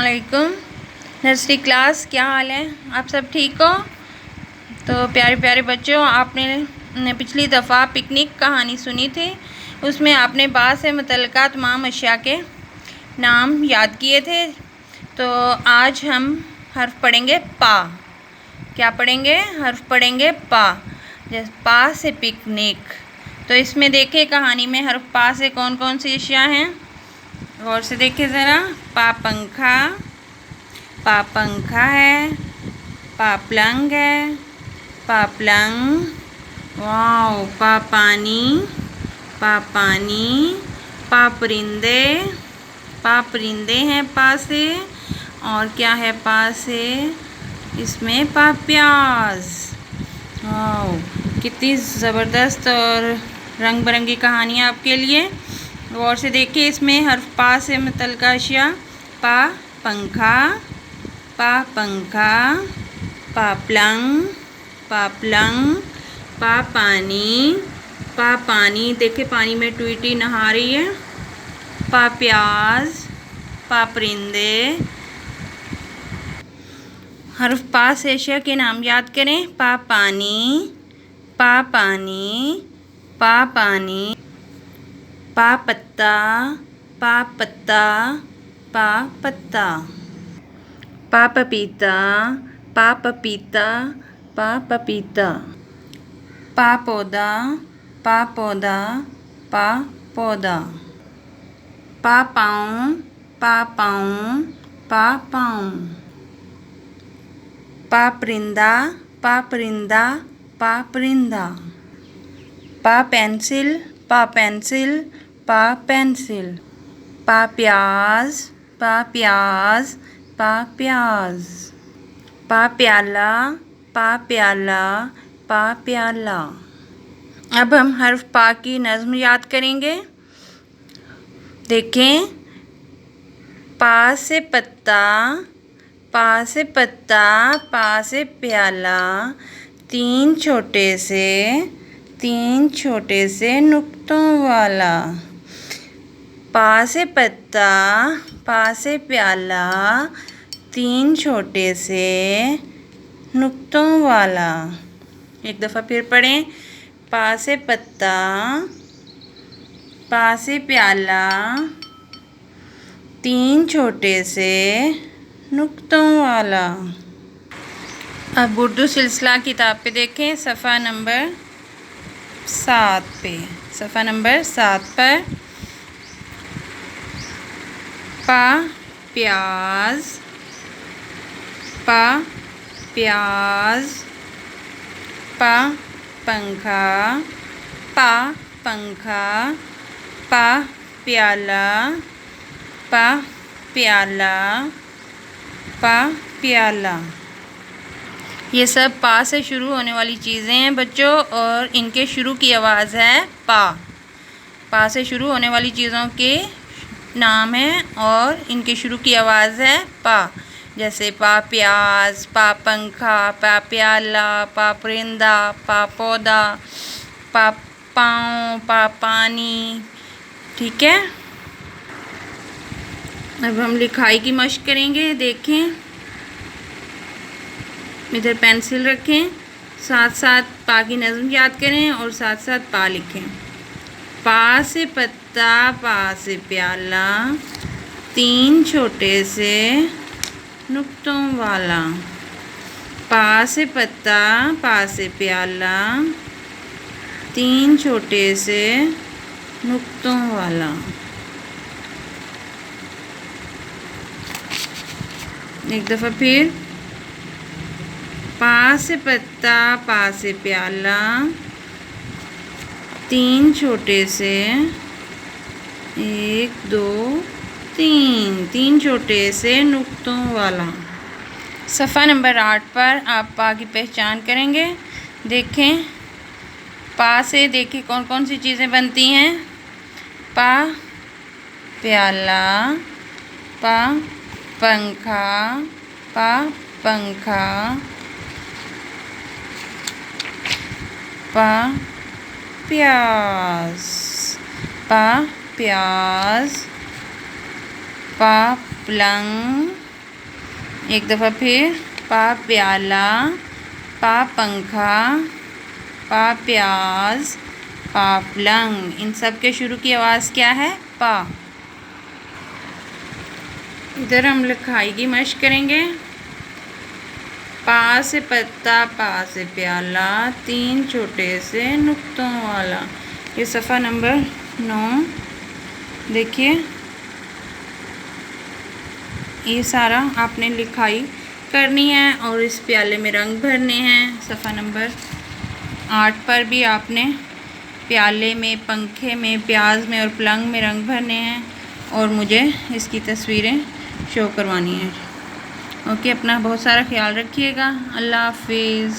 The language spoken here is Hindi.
अस्सलामुअलैकुम नर्सरी क्लास, क्या हाल है? आप सब ठीक हो? तो प्यारे प्यारे बच्चों, आपने पिछली दफ़ा पिकनिक कहानी सुनी थी। उसमें आपने बा से मुतल्लिक़ा तमाम अशिया के नाम याद किए थे। तो आज हम हर्फ पढ़ेंगे पा। क्या पढ़ेंगे? हर्फ पढ़ेंगे पा। जैसे पा से पिकनिक। तो इसमें देखें कहानी में हर्फ पा से कौन कौन सी अशिया हैं, गौर से देखिए ज़रा। पा पंखा है, पा पलंग है, पा पलंग, वाओ, पा पानी, पा परिंदे हैं पा से। और क्या है पा से? इसमें पा प्याज। वाओ, कितनी ज़बरदस्त और रंग बिरंगी कहानियाँ आपके लिए। गौर से देखिए, इसमें हर्फ पा से मुतल्लिक़ा अशिया पा पंखा, पा पलंग, पा पानी, देखिए पानी में ट्वीटी नहा रही है। पा प्याज, पा परिंदे। हर्फ पा से अशिया के नाम याद करें। पा पानी, पा पत्ता, पा पत्ता, पा पपीता, पा पपीता, पा पौधा, पा पौधा, पा पाँव, पा पाँव, पा परिंदा, पा परिंदा, पा पेंसिल, पा पेंसिल, पा प्याज, पा प्याज, पा प्याला, पा प्याला। अब हम हर्फ पा की नज़्म याद करेंगे। देखें, पा से पत्ता, पा से प्याला, तीन छोटे से नुक्तों वाला। पा से पत्ता, पा से प्याला, तीन छोटे से नुक्तों वाला। एक दफ़ा फिर पढ़ें। पा से पत्ता, पा से प्याला, तीन छोटे से नुक्तों वाला। अब उर्दू सिलसिला किताब पे देखें, सफ़ा नंबर 7 पे। सफ़ा नंबर 7 पर पा प्याज, पा पंखा, पा प्याला, पा प्याला। ये सब पा से शुरू होने वाली चीज़ें हैं बच्चों, और इनके शुरू की आवाज़ है पा। पा से शुरू होने वाली चीज़ों के नाम हैं और इनके शुरू की आवाज़ है पा। जैसे पा प्याज, पा पंखा, पा प्याला, पा परिंदा, पा पौधा, पा पाँव, पा पानी। ठीक है, अब हम लिखाई की मश्क करेंगे। देखें, इधर पेंसिल रखें, साथ साथ पा की नज़्म याद करें और साथ साथ पा लिखें। पा से पत्ता, पा से प्याला, तीन छोटे से नुक्तों वाला। पा से पत्ता, पा से प्याला, तीन छोटे से नुक्तों वाला। एक दफ़ा फिर। पा से पत्ता, पा से प्याला, तीन छोटे से, 1 2 3, तीन छोटे से नुक्तों वाला। सफ़ा नंबर 8 पर आप पा की पहचान करेंगे। देखें, पा से देखिए कौन कौन सी चीज़ें बनती हैं। पा प्याला, पा पंखा, पा प्याज, पा पलंग, एक दफ़ा फिर, पा प्याला, पा पंखा, पा प्याज, पा पलंग। इन सब के शुरू की आवाज़ क्या है? पा। इधर हम लिखाई की मश्क करेंगे। पा से पत्ता, पा से प्याला, 3 छोटे से नुक्तों वाला। ये सफ़ा नंबर 9। देखिए, ये सारा आपने लिखाई करनी है और इस प्याले में रंग भरने हैं। सफ़ा नंबर 8 पर भी आपने प्याले में, पंखे में, प्याज में और पलंग में रंग भरने हैं और मुझे इसकी तस्वीरें शो करवानी है। ओके, अपना बहुत सारा ख्याल रखिएगा। अल्लाह हाफिज़।